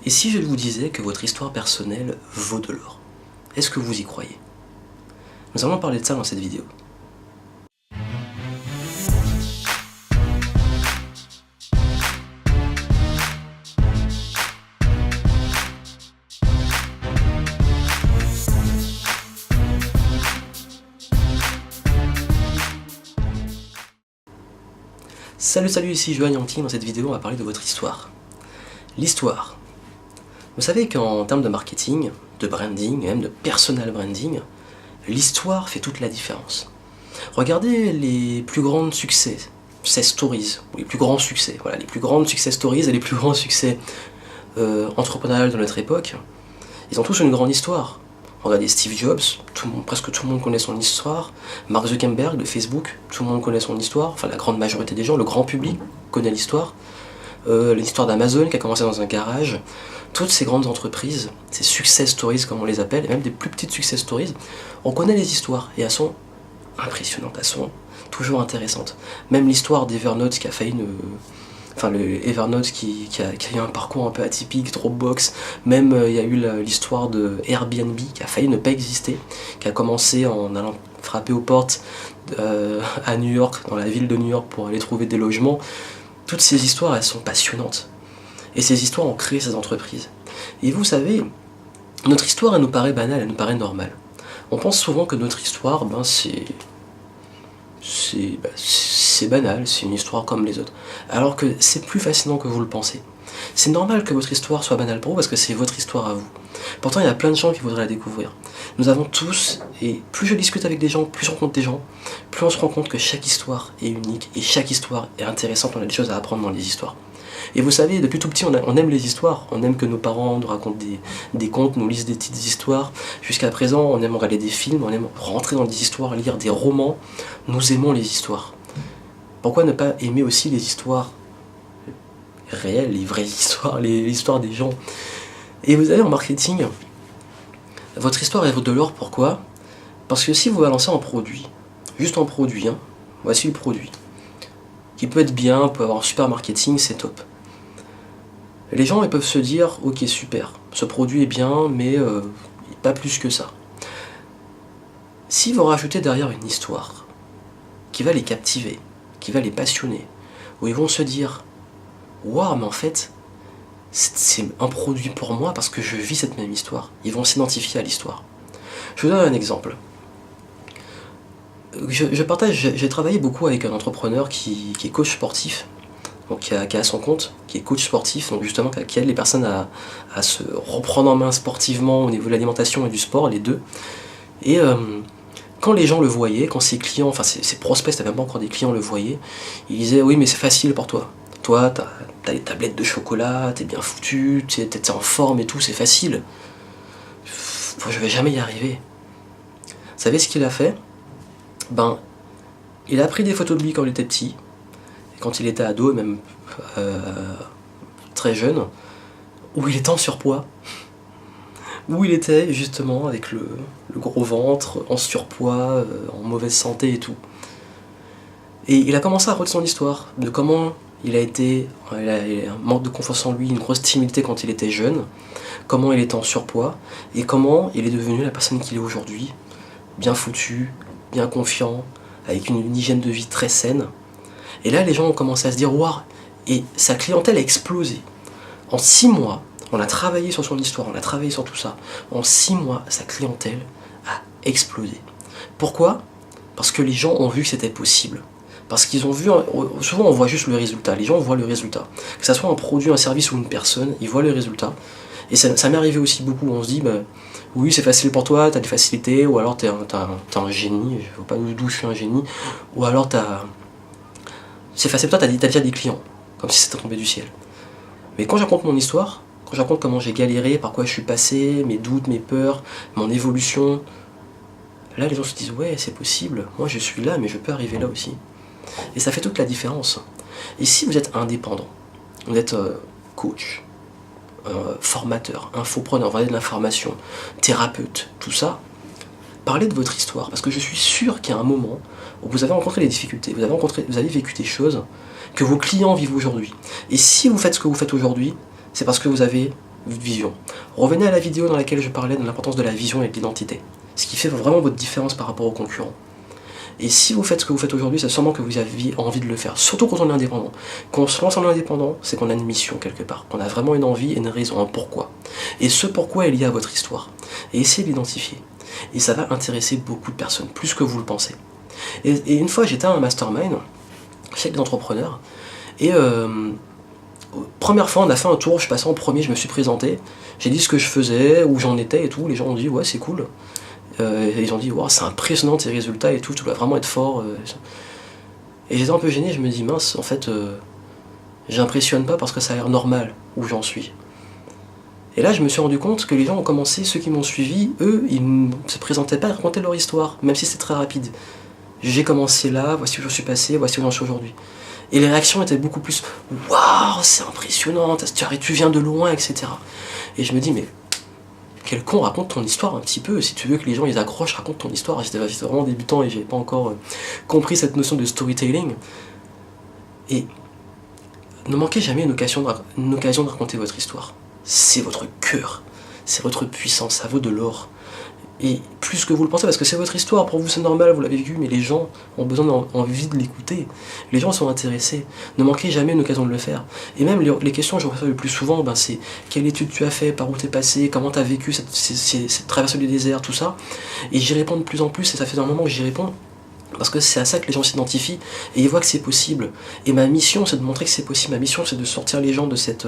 Et si je vous disais que votre histoire personnelle vaut de l'or? Est-ce que vous y croyez? Nous allons parler de ça dans cette vidéo. Salut, ici Johan Yanti. Dans cette vidéo, on va parler de votre histoire. L'histoire. Vous savez qu'en termes de marketing, de branding, et même de personal branding, l'histoire fait toute la différence. Regardez les plus grands success stories, ou les plus grands succès, voilà, les plus grandes success stories et les plus grands succès entrepreneuriales de notre époque, ils ont tous une grande histoire. Regardez Steve Jobs, presque tout le monde connaît son histoire. Mark Zuckerberg de Facebook, tout le monde connaît son histoire. Enfin, la grande majorité des gens, le grand public connaît l'histoire. L'histoire d'Amazon qui a commencé dans un garage. Toutes ces grandes entreprises, ces success stories comme on les appelle, et même des plus petites success stories, on connaît les histoires et elles sont impressionnantes, elles sont toujours intéressantes. Même l'histoire d'Evernote qui a failli Enfin, le Evernote qui a eu un parcours un peu atypique, Dropbox, même il y a eu l'histoire de Airbnb qui a failli ne pas exister, qui a commencé en allant frapper aux portes à New York, dans la ville de New York pour aller trouver des logements. Toutes ces histoires, elles sont passionnantes. Et ces histoires ont créé ces entreprises. Et vous savez, notre histoire, elle nous paraît banale, elle nous paraît normale. On pense souvent que notre histoire, c'est banal, c'est une histoire comme les autres. Alors que c'est plus fascinant que vous le pensez. C'est normal que votre histoire soit banale pour vous parce que c'est votre histoire à vous. Pourtant, il y a plein de gens qui voudraient la découvrir. Nous avons tous, et plus je discute avec des gens, plus je rencontre des gens, plus on se rend compte que chaque histoire est unique et chaque histoire est intéressante, on a des choses à apprendre dans les histoires. Et vous savez, depuis tout petit, on aime les histoires, on aime que nos parents nous racontent des contes, nous lisent des petites histoires. Jusqu'à présent, on aime regarder des films, on aime rentrer dans des histoires, lire des romans. Nous aimons les histoires. Pourquoi ne pas aimer aussi les histoires réelles, les vraies histoires, les histoires des gens? Et vous savez, en marketing, votre histoire est de l'or, pourquoi? Parce que si vous balancez un produit, juste un produit, voici le produit, qui peut être bien, peut avoir un super marketing, c'est top. Les gens ils peuvent se dire, ok super, ce produit est bien, mais pas plus que ça. Si vous rajoutez derrière une histoire qui va les captiver, qui va les passionner, où ils vont se dire, waouh, mais en fait, c'est un produit pour moi parce que je vis cette même histoire. Ils vont s'identifier à l'histoire. Je vous donne un exemple. J'ai travaillé beaucoup avec un entrepreneur qui est coach sportif, donc qui a son compte, qui est coach sportif, donc justement qui aide les personnes à se reprendre en main sportivement au niveau de l'alimentation et du sport, les deux. Et quand les gens le voyaient, quand ses clients, enfin ses prospects, c'était même pas encore des clients, le voyaient, ils disaient oui mais c'est facile pour toi. Toi, t'as les tablettes de chocolat, t'es bien foutu, t'es en forme et tout, c'est facile. Je vais jamais y arriver. Vous savez ce qu'il a fait? Il a pris des photos de lui quand il était petit, et quand il était ado, et même très jeune, où il était en surpoids, où il était justement avec le gros ventre, en surpoids, en mauvaise santé et tout. Et il a commencé à raconter son histoire, de comment il a un manque de confiance en lui, une grosse timidité quand il était jeune, comment il était en surpoids, et comment il est devenu la personne qu'il est aujourd'hui, bien foutu, bien confiant, avec une hygiène de vie très saine. Et là, les gens ont commencé à se dire, waouh, et sa clientèle a explosé. En 6 mois, on a travaillé sur son histoire, on a travaillé sur tout ça. En 6 mois, sa clientèle a explosé. Pourquoi? Parce que les gens ont vu que c'était possible. Parce qu'ils ont vu, souvent on voit juste le résultat, les gens voient le résultat. Que ça soit un produit, un service ou une personne, ils voient le résultat. Et ça m'est arrivé aussi beaucoup, on se dit, oui c'est facile pour toi, t'as des facilités, ou alors t'es un génie, je vois pas d'où je suis un génie, ou alors c'est facile pour toi, t'as déjà des clients, comme si c'était tombé du ciel. Mais quand je raconte mon histoire, quand je raconte comment j'ai galéré, par quoi je suis passé, mes doutes, mes peurs, mon évolution, là les gens se disent, ouais c'est possible, moi je suis là mais je peux arriver là aussi. Et ça fait toute la différence. Et si vous êtes indépendant, vous êtes coach, formateur, infopreneur, vendeur de l'information, thérapeute, tout ça, parlez de votre histoire. Parce que je suis sûr qu'il y a un moment où vous avez rencontré des difficultés, vous avez vécu des choses que vos clients vivent aujourd'hui. Et si vous faites ce que vous faites aujourd'hui, c'est parce que vous avez vision. Revenez à la vidéo dans laquelle je parlais de l'importance de la vision et de l'identité. Ce qui fait vraiment votre différence par rapport aux concurrents. Et si vous faites ce que vous faites aujourd'hui, c'est sûrement que vous aviez envie de le faire. Surtout quand on est indépendant. Quand on se lance en indépendant, c'est qu'on a une mission quelque part. Qu'on a vraiment une envie et une raison, un pourquoi. Et ce pourquoi est lié à votre histoire. Et essayez de l'identifier. Et ça va intéresser beaucoup de personnes, plus que vous le pensez. Et une fois, j'étais à un mastermind, chez des entrepreneurs, et première fois, on a fait un tour, je suis passé en premier, je me suis présenté, j'ai dit ce que je faisais, où j'en étais et tout, les gens ont dit ouais c'est cool. Ils ont dit wow, c'est impressionnant tes résultats et tout, tu dois vraiment être fort. Et j'étais un peu gêné, je me dis mince, en fait, j'impressionne pas parce que ça a l'air normal où j'en suis. Et là, je me suis rendu compte que les gens ont commencé, ceux qui m'ont suivi, eux, ils ne se présentaient pas, ils racontaient leur histoire, même si c'était très rapide. J'ai commencé là, voici où je suis passé, voici où j'en suis aujourd'hui. Et les réactions étaient beaucoup plus « Waouh, c'est impressionnant, tu viens de loin, etc. » Et je me dis « Mais quel con, raconte ton histoire un petit peu, si tu veux que les gens ils accrochent, raconte ton histoire. » J'étais vraiment débutant et j'avais pas encore compris cette notion de storytelling. Et ne manquez jamais une occasion de raconter votre histoire. C'est votre cœur, c'est votre puissance, ça vaut de l'or. Et plus que vous le pensez, parce que c'est votre histoire, pour vous c'est normal, vous l'avez vécu, mais les gens ont besoin envie de l'écouter. Les gens sont intéressés. Ne manquez jamais une occasion de le faire. Et même les questions que je reçois le plus souvent, c'est quelle étude tu as fait, par où t'es passé, comment t'as vécu cette traversée du désert, tout ça. Et j'y réponds de plus en plus, et ça fait un moment que j'y réponds. Parce que c'est à ça que les gens s'identifient, et ils voient que c'est possible. Et ma mission, c'est de montrer que c'est possible. Ma mission, c'est de sortir les gens de cette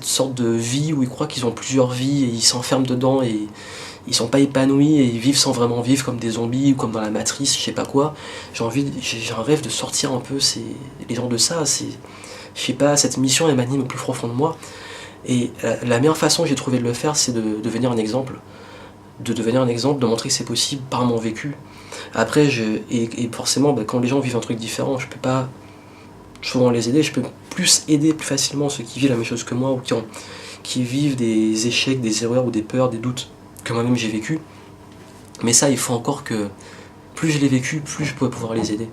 sorte de vie où ils croient qu'ils ont plusieurs vies, et ils s'enferment dedans, et ils sont pas épanouis, et ils vivent sans vraiment vivre, comme des zombies, ou comme dans la matrice, je sais pas quoi. J'ai un rêve de sortir un peu les gens de ça. Je sais pas, cette mission, elle m'anime au plus profond de moi. Et la meilleure façon que j'ai trouvé de le faire, c'est de devenir un exemple. De devenir un exemple, de montrer que c'est possible par mon vécu. Après, et forcément, quand les gens vivent un truc différent, je peux pas souvent les aider, je peux plus aider plus facilement ceux qui vivent la même chose que moi, ou qui vivent des échecs, des erreurs, ou des peurs, des doutes que moi-même j'ai vécu. Mais ça, il faut encore que plus je l'ai vécu, plus je pourrais pouvoir les aider.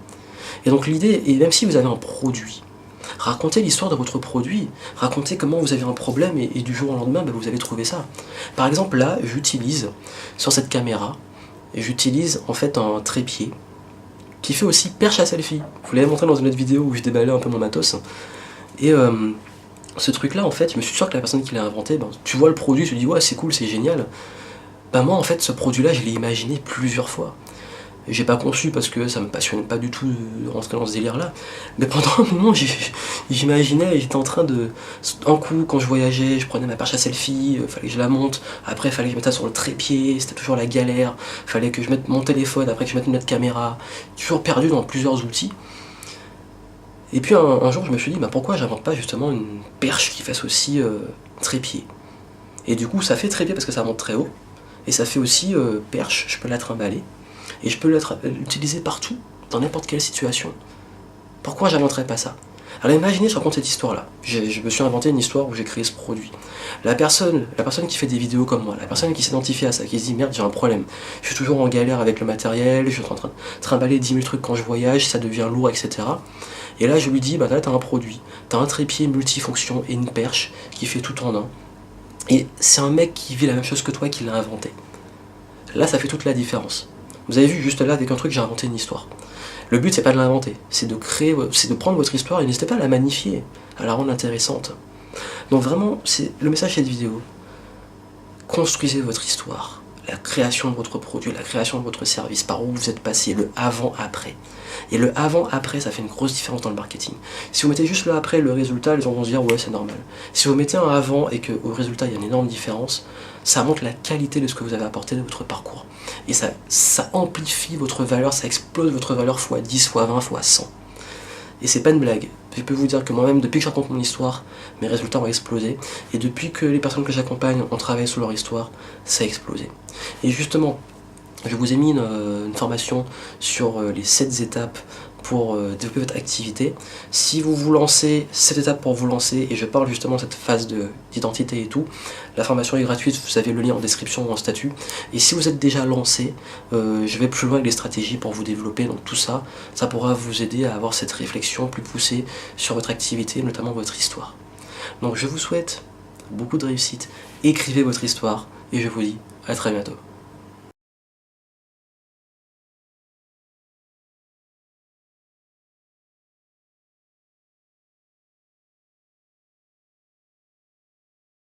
Et donc l'idée, et même si vous avez un produit, racontez l'histoire de votre produit, racontez comment vous avez un problème et du jour au lendemain, vous avez trouvé ça. Par exemple, là, j'utilise, sur cette caméra, j'utilise en fait un trépied qui fait aussi perche à selfie. Vous l'avez montré dans une autre vidéo où je déballais un peu mon matos. Et ce truc-là, en fait, je me suis sûr que la personne qui l'a inventé, tu vois le produit, tu te dis ouais c'est cool, c'est génial. Moi, en fait, ce produit-là, je l'ai imaginé plusieurs fois. J'ai pas conçu parce que ça me passionnait pas du tout de rentrer dans ce délire-là. Mais pendant un moment, j'imaginais, j'étais en train de... Un coup, quand je voyageais, je prenais ma perche à selfie, fallait que je la monte. Après, fallait que je mette ça sur le trépied, c'était toujours la galère. Fallait que je mette mon téléphone, après que je mette une autre caméra. Toujours perdu dans plusieurs outils. Et puis un jour, je me suis dit, pourquoi j'invente pas justement une perche qui fasse aussi trépied. Et du coup, ça fait trépied parce que ça monte très haut. Et ça fait aussi perche, je peux la trimballer. Et je peux l'utiliser partout, dans n'importe quelle situation. Pourquoi j'inventerais pas ça? Alors imaginez, je raconte cette histoire-là. Je me suis inventé une histoire où j'ai créé ce produit. La personne qui fait des vidéos comme moi, la personne qui s'identifie à ça, qui se dit merde, j'ai un problème. Je suis toujours en galère avec le matériel, je suis en train de trimballer 10 000 trucs quand je voyage, ça devient lourd, etc. Et là je lui dis, là t'as un produit, t'as un trépied multifonction et une perche qui fait tout en un. Et c'est un mec qui vit la même chose que toi qui l'a inventé. Là ça fait toute la différence. Vous avez vu, juste là, avec un truc, j'ai inventé une histoire. Le but, c'est pas de l'inventer, c'est de prendre votre histoire et n'hésitez pas à la magnifier, à la rendre intéressante. Donc vraiment, c'est le message de cette vidéo. Construisez votre histoire, la création de votre produit, la création de votre service, par où vous êtes passé, le avant-après. Et le avant-après, ça fait une grosse différence dans le marketing. Si vous mettez juste le après, le résultat, les gens vont se dire ouais, c'est normal. Si vous mettez un avant et qu'au résultat, il y a une énorme différence, ça montre la qualité de ce que vous avez apporté de votre parcours. Et ça amplifie votre valeur, ça explose votre valeur x 10, x 20, x 100. Et c'est pas une blague. Je peux vous dire que moi-même, depuis que je raconte mon histoire, mes résultats ont explosé. Et depuis que les personnes que j'accompagne ont travaillé sur leur histoire, ça a explosé. Et justement, je vous ai mis une formation sur les 7 étapes pour développer votre activité. Si vous vous lancez, 7 étapes pour vous lancer, et je parle justement de cette phase d'identité et tout, la formation est gratuite, vous avez le lien en description ou en statut. Et si vous êtes déjà lancé, je vais plus loin avec les stratégies pour vous développer, donc tout ça, ça pourra vous aider à avoir cette réflexion plus poussée sur votre activité, notamment votre histoire. Donc je vous souhaite beaucoup de réussite, écrivez votre histoire, et je vous dis à très bientôt.